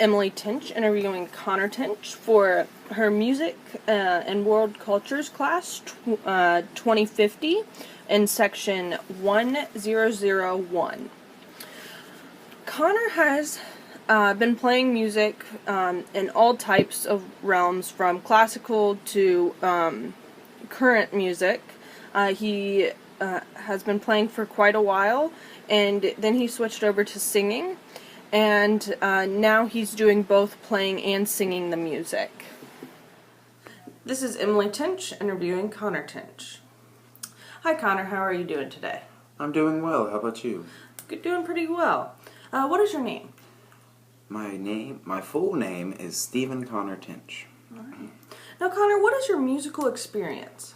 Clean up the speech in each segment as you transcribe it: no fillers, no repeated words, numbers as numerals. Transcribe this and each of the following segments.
Emily Tinch interviewing Connor Tinch for her Music and World Cultures class 2050 in section 1001. Connor has been playing music in all types of realms, from classical to current music. He has been playing for quite a while, and then he switched over to singing, and now he's doing both playing and singing the music. This is Emily Tinch interviewing Connor Tinch. Hi Connor, how are you doing today? I'm doing well. How about you? Doing pretty well. What is your name? My full name is Stephen Connor Tinch. All right. Now Connor, what is your musical experience?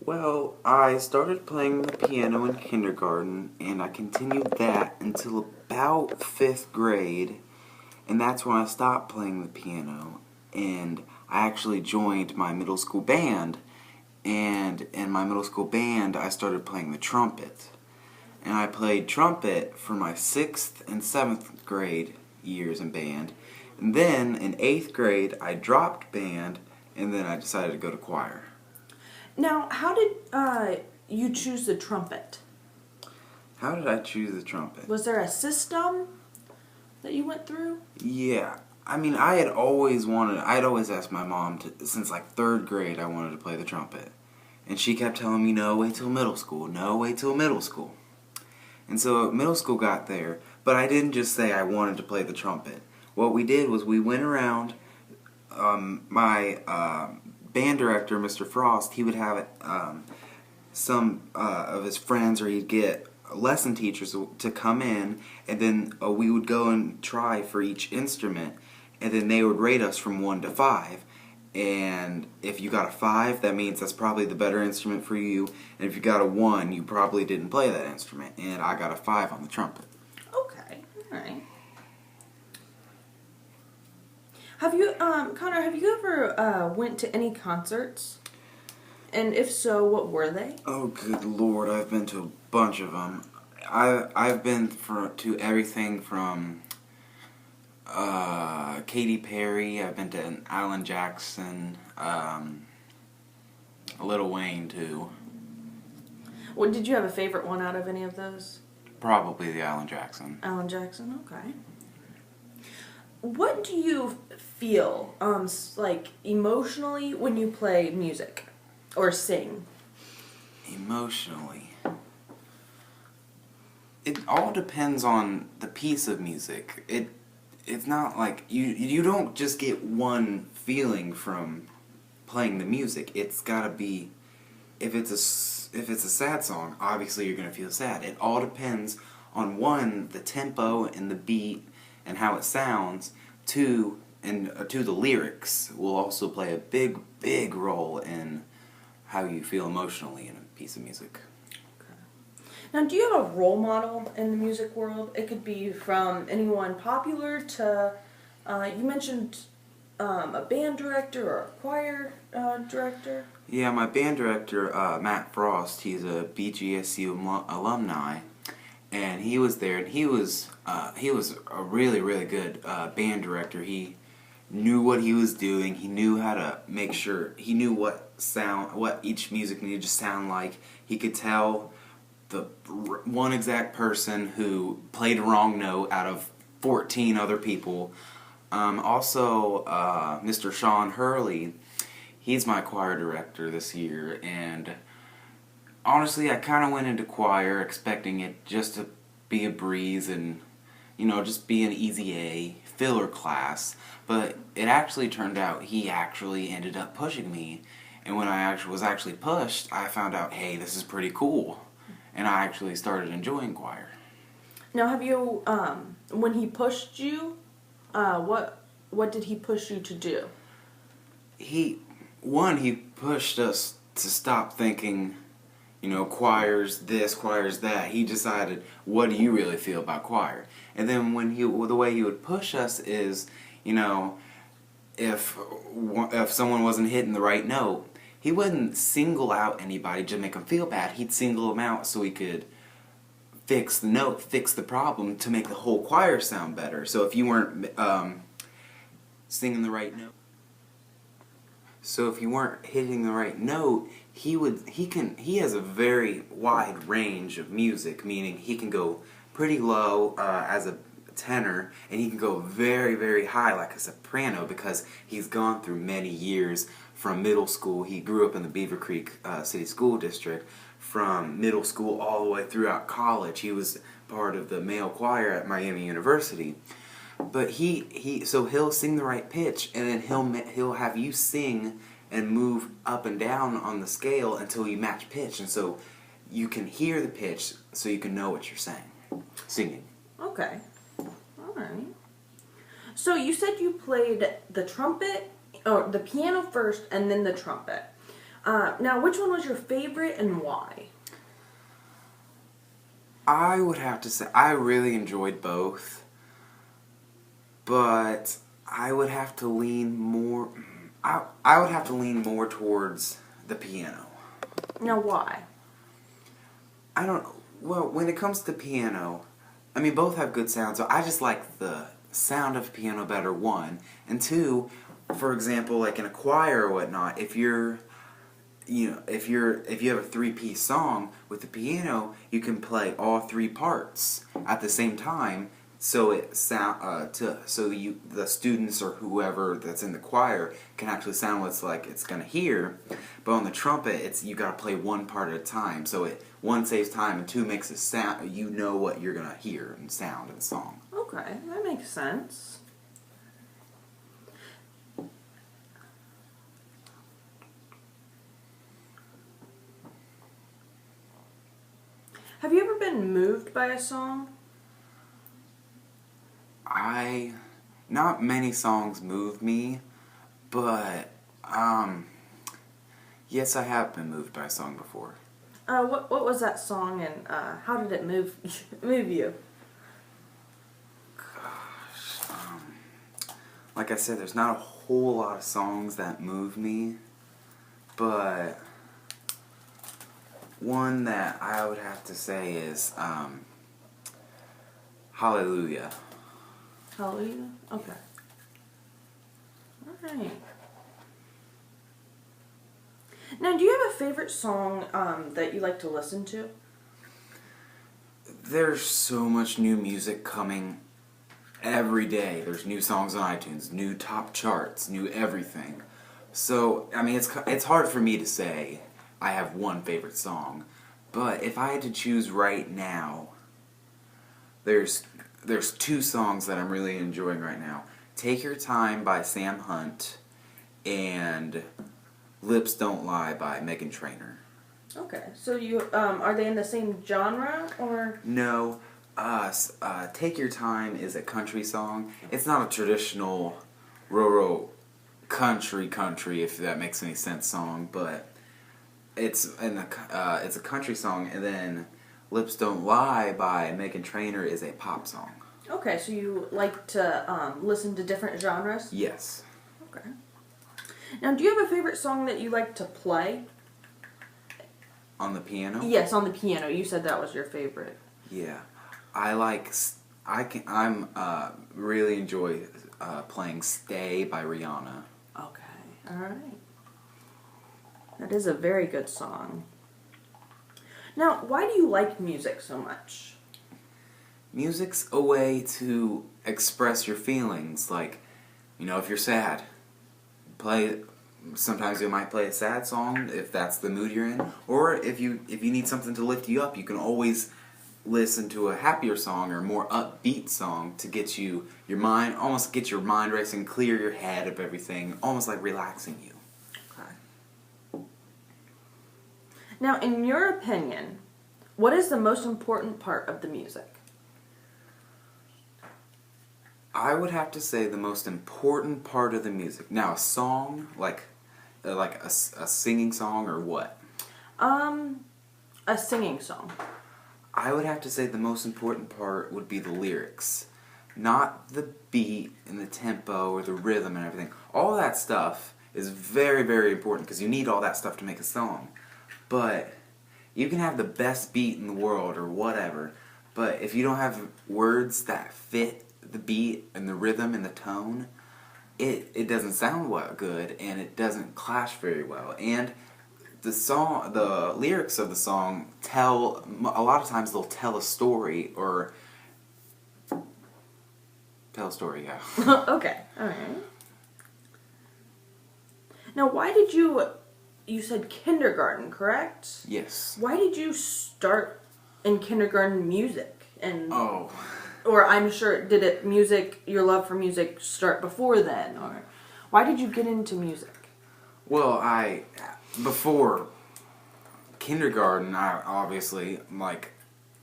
Well, I started playing the piano in kindergarten, and I continued that until about 5th grade, and that's when I stopped playing the piano, and I actually joined my middle school band, and in my middle school band I started playing the trumpet. And I played trumpet for my 6th and 7th grade years in band, and then in 8th grade I dropped band, and then I decided to go to choir. Now, how did you choose the trumpet? How did I choose the trumpet? Was there a system that you went through? Yeah, I mean, I'd always asked my mom since like 3rd grade I wanted to play the trumpet. And she kept telling me, no, wait till middle school, no, wait till middle school. And so middle school got there, but I didn't just say I wanted to play the trumpet. What we did was we went around, my band director, Mr. Frost, he would have some of his friends, or he'd get lesson teachers to come in, and then we would go and try for each instrument, and then they would rate us from 1 to 5. And if you got a 5, that means that's probably the better instrument for you, and if you got a 1, you probably didn't play that instrument, and I got a 5 on the trumpet. Okay, alright. Have you, Connor, have you ever went to any concerts? And if so, what were they? Oh, good Lord, I've been to a bunch of them. I've been to everything from Katy Perry, I've been to Alan Jackson, Lil Wayne too. Well, did you have a favorite one out of any of those? Probably the Alan Jackson. Alan Jackson, okay. What do you feel, like, emotionally when you play music or sing? Emotionally, it all depends on the piece of music. It's not like you don't just get one feeling from playing the music. It's gotta be, if it's a sad song, obviously you're gonna feel sad. It all depends on, one, the tempo and the beat and how it sounds. Two, the lyrics will also play a big role in how you feel emotionally in a piece of music. Now, do you have a role model in the music world? It could be from anyone popular to, you mentioned a band director or a choir director. Yeah, my band director, Matt Frost, he's a BGSU alumni, and he was there, and he was a really good band director. He knew what he was doing. He knew how to make sure, he knew what each music needed to sound like. He could tell the one exact person who played a wrong note out of 14 other people. Also, Mr. Sean Hurley, he's my choir director this year, and honestly, I kind of went into choir expecting it just to be a breeze and, just be an easy A, filler class, but it actually turned out he actually ended up pushing me, and when I was actually pushed, I found out, hey, this is pretty cool. And I actually started enjoying choir. Now, have you, when he pushed you, what did he push you to do? He pushed us to stop thinking, choir's this, choir's that. He decided, what do you really feel about choir? And then the way he would push us is, if someone wasn't hitting the right note, he wouldn't single out anybody to make them feel bad. He'd single them out so he could fix the note, fix the problem to make the whole choir sound better. So if you weren't singing the right note. So if you weren't hitting the right note, he has a very wide range of music, meaning he can go pretty low as a tenor, and he can go very, very high like a soprano because he's gone through many years from middle school. He grew up in the Beaver Creek City School District. From middle school all the way throughout college, he was part of the male choir at Miami University. But so he'll sing the right pitch, and then he'll have you sing and move up and down on the scale until you match pitch, and so you can hear the pitch, so you can know what you're singing. Okay. All right. So you said you played the trumpet, or the piano first, and then the trumpet. Now, which one was your favorite and why? I would have to say I really enjoyed both, but I would have to lean more. I would have to lean more towards the piano. Now, why? I don't. Well, when it comes to piano, I mean, both have good sounds. So I just like the sound of piano better. One, and two. For example, like in a choir or whatnot, if you have a 3-piece song with the piano, you can play all 3 parts at the same time. So the students or whoever that's in the choir can actually sound what's like it's gonna hear. But on the trumpet, you gotta play one part at a time. So one saves time and two makes it sound. You know what you're gonna hear and sound in the song. Okay, that makes sense. Have you ever been moved by a song? Not many songs move me, but yes, I have been moved by a song before. What was that song, and how did it move you? Gosh, like I said, there's not a whole lot of songs that move me, but one that I would have to say is Hallelujah. Hallelujah? Okay. Alright. Now, do you have a favorite song that you like to listen to? There's so much new music coming every day. There's new songs on iTunes, new top charts, new everything. So, I mean, it's hard for me to say I have one favorite song, but if I had to choose right now, there's 2 songs that I'm really enjoying right now. Take Your Time by Sam Hunt and Lips Don't Lie by Meghan Trainor. Okay, so you are they in the same genre, or? No, Take Your Time is a country song. It's not a traditional rural country, if that makes any sense, song, but it's a country song, and then Lips Don't Lie by Meghan Trainor is a pop song. Okay, so you like to listen to different genres? Yes. Okay. Now, do you have a favorite song that you like to play? On the piano? Yes, on the piano. You said that was your favorite. Yeah. Really enjoy playing Stay by Rihanna. Okay, alright. That is a very good song. Now, why do you like music so much? Music's a way to express your feelings. Like, if you're sad, sometimes you might play a sad song if that's the mood you're in. Or if you need something to lift you up, you can always listen to a happier song or more upbeat song to get your mind racing, clear your head of everything, almost like relaxing you. Okay. Now, in your opinion, what is the most important part of the music? I would have to say the most important part of the music. Now, a song, like a singing song, or what? A singing song. I would have to say the most important part would be the lyrics. Not the beat and the tempo or the rhythm and everything. All that stuff is very, very important because you need all that stuff to make a song. But you can have the best beat in the world or whatever, but if you don't have words that fit the beat and the rhythm and the tone, it doesn't sound good, and it doesn't clash very well. And the lyrics of the song a lot of times they'll tell a story or tell a story, yeah. Okay, alright. Now, why did you said kindergarten, correct? Yes. Why did you start in kindergarten music? And Oh. or I'm sure, your love for music start before then? Or why did you get into music? Well, before kindergarten, I obviously, like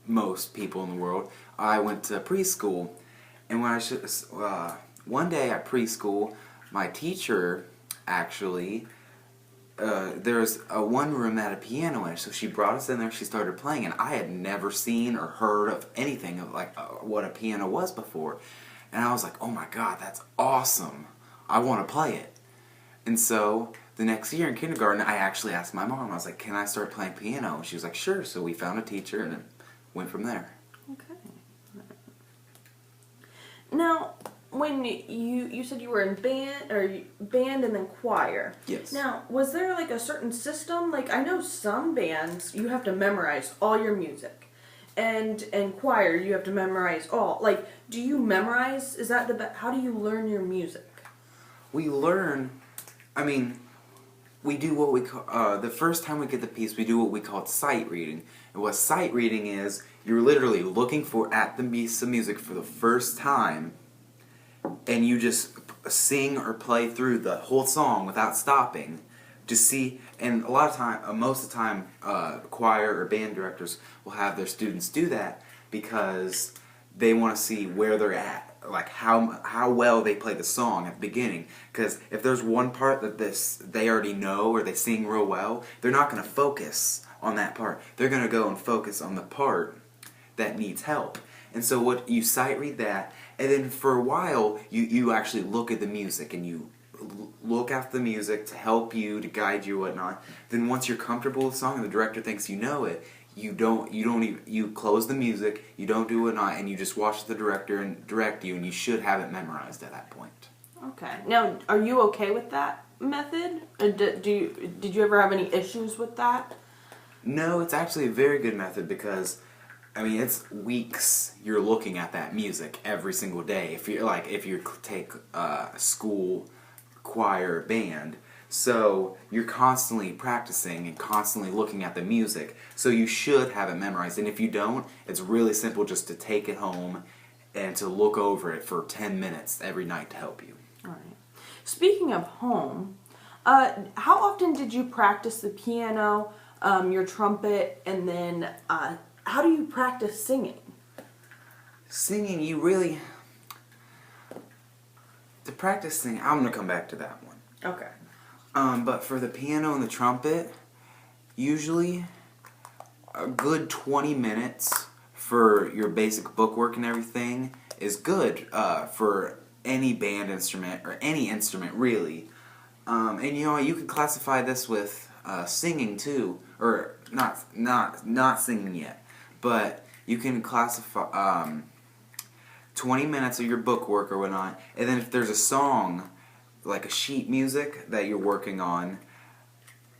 most people in the world, I went to preschool. And one day at preschool, my teacher actually, there was a one room that had a piano in it, so she brought us in there, she started playing, and I had never seen or heard of anything of what a piano was before. And I was like, oh my god, that's awesome. I want to play it. And so the next year in kindergarten, I actually asked my mom, I was like, can I start playing piano? And she was like, sure. So we found a teacher and it went from there. Okay. Now, when you said you were in band and then choir. Yes. Now, was there like a certain system? Like, I know some bands you have to memorize all your music, and choir you have to memorize all. Like, do you memorize? Is that how do you learn your music? We learn. I mean, we do what we call the first time we get the piece. We do what we call sight reading. And what sight reading is, you're literally looking at the piece of music for the first time, and you just sing or play through the whole song without stopping to see. And a lot of time, most of the time, choir or band directors will have their students do that because they want to see where they're at, like how well they play the song at the beginning. Because if there's one part that they already know or they sing real well, they're not going to focus on that part. They're going to go and focus on the part that needs help. And so what you sight read that, and then for a while you actually look at the music and you look after the music to help you, to guide you, whatnot. Then once you're comfortable with the song and the director thinks you know it, you close the music, you don't do whatnot, and you just watch the director and direct you, and you should have it memorized at that point. Okay. Now, are you okay with that method? Did you ever have any issues with that? No, it's actually a very good method because, I mean, it's weeks you're looking at that music every single day. If you take school, choir, band, so you're constantly practicing and constantly looking at the music. So you should have it memorized. And if you don't, it's really simple just to take it home and to look over it for 10 minutes every night to help you. All right. Speaking of home, how often did you practice the piano, your trumpet, and then how do you practice singing? Singing, to practice singing, I'm going to come back to that one. Okay. But for the piano and the trumpet, usually a good 20 minutes for your basic bookwork and everything is good for any band instrument or any instrument really. And you can classify this with singing too, or not singing yet, but you can classify 20 minutes of your bookwork or whatnot, and then if there's a song like a sheet music that you're working on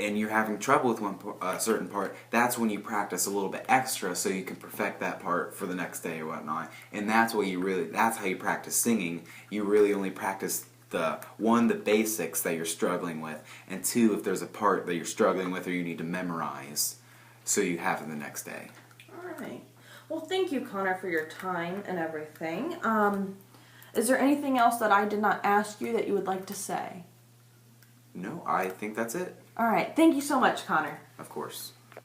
and you're having trouble with a certain part, that's when you practice a little bit extra so you can perfect that part for the next day or whatnot. And that's how you practice singing. You really only practice the basics that you're struggling with, and two, if there's a part that you're struggling with or you need to memorize so you have it the next day. Alright. Well, thank you, Connor, for your time and everything. Is there anything else that I did not ask you that you would like to say? No, I think that's it. Alright, thank you so much, Connor. Of course.